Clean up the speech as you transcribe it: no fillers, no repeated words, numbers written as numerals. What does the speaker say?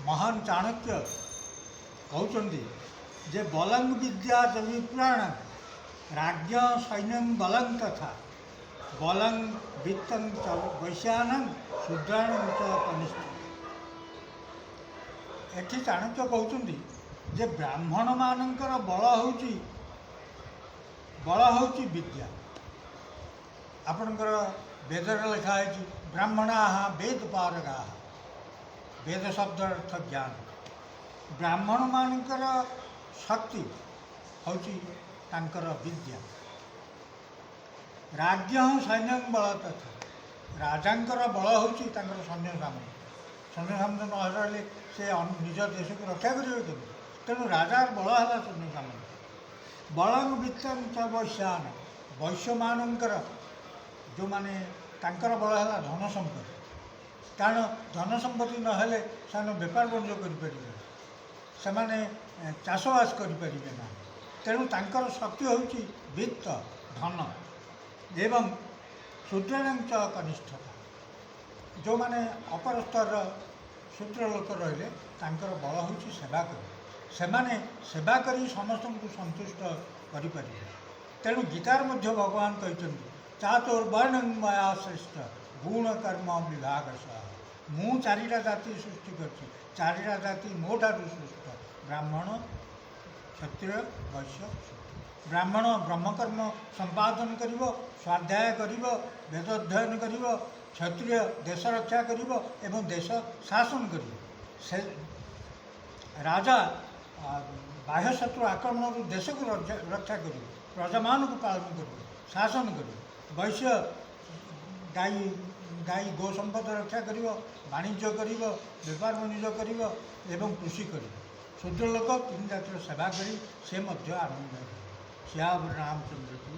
महान चाणक्य कहते जे बलं विद्या च विप्राण राज्ञ सैन्यं बलं तथा बलं वित्तं च वैश्यानं शूद्राणं च कनिष्ठ। एठी चाणक्य कहते जे ब्राह्मण मानकर बल हूँ विद्या। आपणकर वेदर लिखाई ब्राह्मणा वेद पारगा वेद शब्द अर्थ ज्ञान। ब्राह्मण मानकर शक्ति हूँ विद्या। राज्ञ सैन्य बल तथा राजांकर बल हूँ सैन्य सामने। सैन्य सामने नहले से निज देश को रक्षा करेंगे तेणु राजार बल है सैन्य सामने। बलं वित्तं च वैश्यान वैश्य मानकर जो माने तांकर बल है धन संपत्ति। कारण धन संपत्ति नहेले से बेपार बणिज्य करें से चाषबास करें ना। तेणु तांकर शक्ति हूँ वित्त धन एवं शूद्राणां च कनिष्ठता। जो माने अपर स्तर शूद्र लोक रहिले तांकर बल हूँ सेवा कर सेमाने सेवा करी समस्त को संतुष्ट करें। तेणु गीतार मध्य भगवान कहते चातुर्वर्ण्यं मया श्रेष्ठ गुण कर्म विभाग सह। मु चारिटा जाति सृष्टि करछि चारिटा जाति मो ठारू श्रेष्ठ ब्राह्मण क्षत्रिय वैश्य शूद्र। ब्राह्मण ब्रह्मकर्म संपादन करिव स्वाध्याय करिव वेद अध्ययन करिव क्षत्रिय देश रक्षा करिव एवं देश शासन करिव। से राजा बाह्य शत्रु आक्रमण देश को रक्षा करिव प्रजा मान को पालन करिव शासन करिव। वैश्य गाई गो संपद रक्षा करिव वाणिज्य करिव बेपार वाणिज्य करिव एवं कृषि करिव। शूद्र लोक तीन जातिर सेवा करी से आनंद श्याम रामचंद्र की।